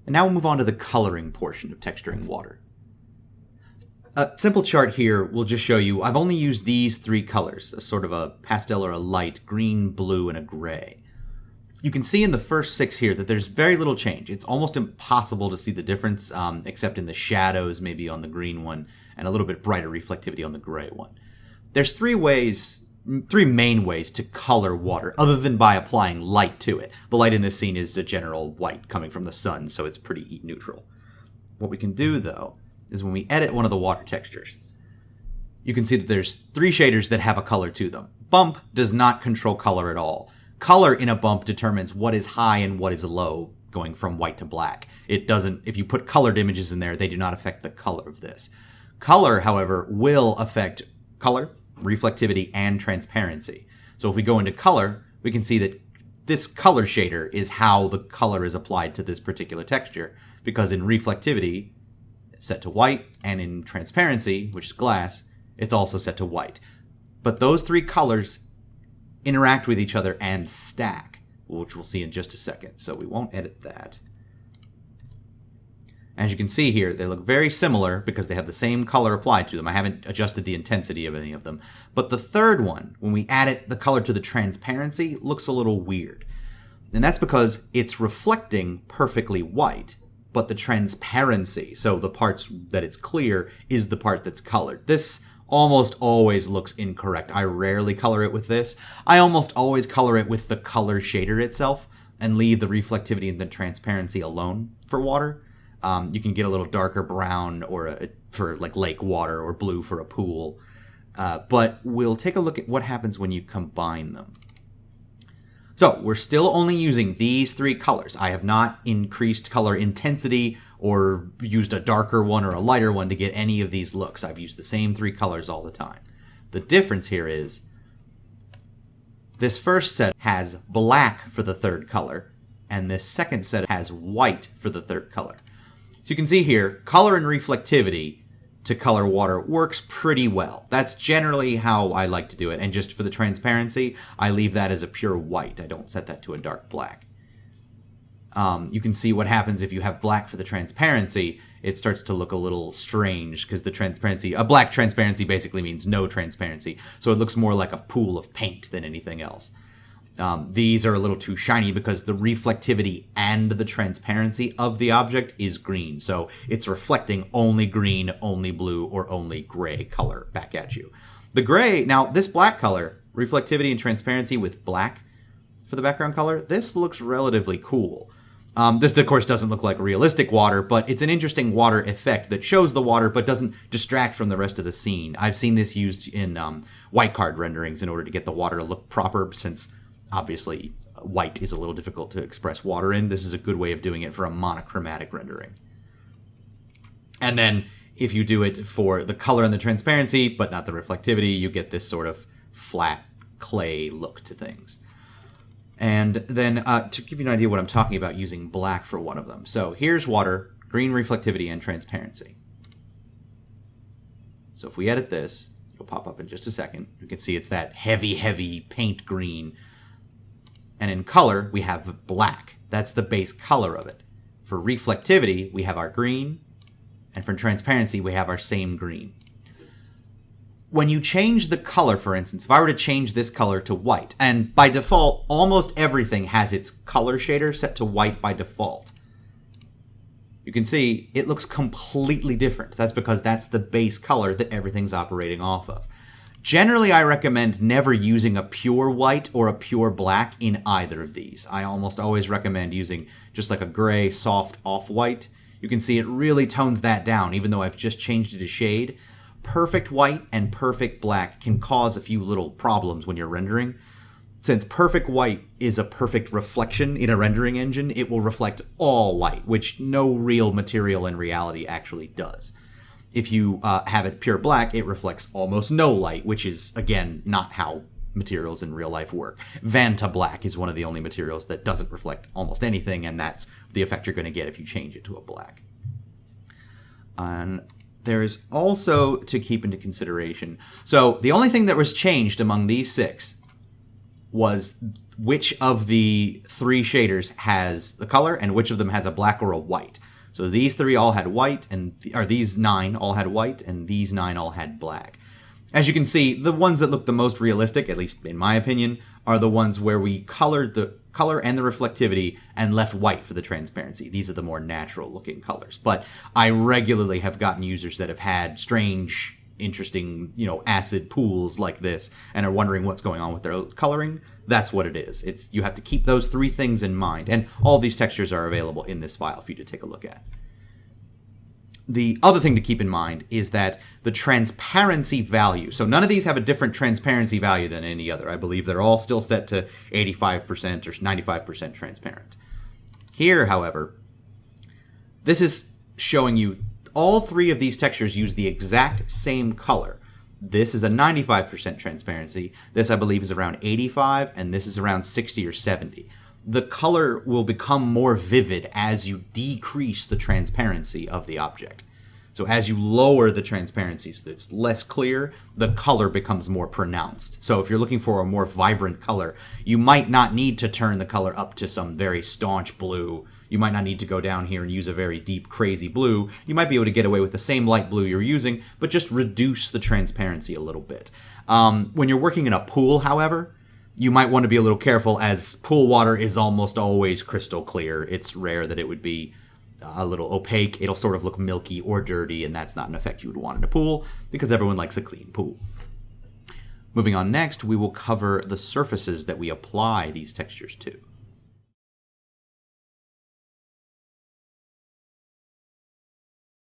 And now we'll move on to the coloring portion of texturing water. A simple chart here will just show you, I've only used these three colors, a sort of a pastel or a light, green, blue, and a gray. You can see in the first 6 here that there's very little change. It's almost impossible to see the difference, except in the shadows, maybe on the green one, and a little bit brighter reflectivity on the gray one. There's three main ways to color water, other than by applying light to it. The light in this scene is a general white coming from the sun, so it's pretty neutral. What we can do, though, is when we edit one of the water textures, you can see that there's 3 shaders that have a color to them. Bump does not control color at all. Color in a bump determines what is high and what is low, going from white to black. It doesn't, if you put colored images in there, they do not affect the color of this. Color, however, will affect color, reflectivity, and transparency. So if we go into color, we can see that this color shader is how the color is applied to this particular texture, because in reflectivity, it's set to white, and in transparency, which is glass, it's also set to white. But those 3 colors interact with each other and stack, which we'll see in just a second. So we won't edit that. As you can see here, they look very similar because they have the same color applied to them. I haven't adjusted the intensity of any of them. But the third one, when we add the color to the transparency, looks a little weird. And that's because it's reflecting perfectly white, but the transparency, so the parts that it's clear, is the part that's colored. This almost always looks incorrect. I rarely color it with this. I almost always color it with the color shader itself and leave the reflectivity and the transparency alone for water. You can get a little darker brown for like lake water, or blue for a pool. But we'll take a look at what happens when you combine them. So we're still only using these 3 colors. I have not increased color intensity or used a darker one or a lighter one to get any of these looks. I've used the same 3 colors all the time. The difference here is this first set has black for the third color, and this second set has white for the third color. So you can see here, color and reflectivity to color water works pretty well. That's generally how I like to do it. And just for the transparency, I leave that as a pure white. I don't set that to a dark black. You can see what happens if you have black for the transparency. It starts to look a little strange because the transparency, a black transparency basically means no transparency. So it looks more like a pool of paint than anything else. These are a little too shiny because the reflectivity and the transparency of the object is green. So it's reflecting only green, only blue, or only gray color back at you. The gray, now this black color, reflectivity and transparency with black for the background color, this looks relatively cool. This, of course, doesn't look like realistic water, but it's an interesting water effect that shows the water but doesn't distract from the rest of the scene. I've seen this used in white card renderings in order to get the water to look proper, since obviously white is a little difficult to express water in. This is a good way of doing it for a monochromatic rendering. And then if you do it for the color and the transparency, but not the reflectivity, you get this sort of flat clay look to things. And then to give you an idea what I'm talking about using black for one of them. So here's water, green reflectivity and transparency. So if we edit this, it'll pop up in just a second. You can see it's that heavy, heavy paint green. And in color, we have black. That's the base color of it. For reflectivity, we have our green. And for transparency, we have our same green. When you change the color, for instance, if I were to change this color to white, and by default, almost everything has its color shader set to white by default. You can see it looks completely different. That's because that's the base color that everything's operating off of. Generally, I recommend never using a pure white or a pure black in either of these. I almost always recommend using just like a gray, soft off-white. You can see it really tones that down, even though I've just changed it a shade. Perfect white and perfect black can cause a few little problems when you're rendering. Since perfect white is a perfect reflection in a rendering engine, it will reflect all light, which no real material in reality actually does. If you have it pure black, it reflects almost no light, which is, again, not how materials in real life work. Vanta black is one of the only materials that doesn't reflect almost anything, and that's the effect you're going to get if you change it to a black. And there's also to keep into consideration. So the only thing that was changed among these 6 was which of the three shaders has the color and which of them has a black or a white. So these three all had white, or these 9 all had white, and these 9 all had black. As you can see, the ones that look the most realistic, at least in my opinion, are the ones where we colored the color and the reflectivity and left white for the transparency. These are the more natural looking colors. But I regularly have gotten users that have had strange, interesting, acid pools like this and are wondering what's going on with their coloring. That's what it is. You have to keep those 3 things in mind, and all these textures are available in this file for you to take a look at. The other thing to keep in mind is that the transparency value, so none of these have a different transparency value than any other. I believe they're all still set to 85% or 95% transparent. Here, however, this is showing you all 3 of these textures use the exact same color. This is a 95% transparency. This, I believe, is around 85, and this is around 60 or 70. The color will become more vivid as you decrease the transparency of the object. So as you lower the transparency so that it's less clear, the color becomes more pronounced. So if you're looking for a more vibrant color, you might not need to turn the color up to some very staunch blue. You might not need to go down here and use a very deep, crazy blue. You might be able to get away with the same light blue you're using, but just reduce the transparency a little bit. When you're working in a pool, however, you might want to be a little careful, as pool water is almost always crystal clear. It's rare that it would be a little opaque. It'll sort of look milky or dirty, and that's not an effect you would want in a pool, because everyone likes a clean pool. Moving on next, we will cover the surfaces that we apply these textures to.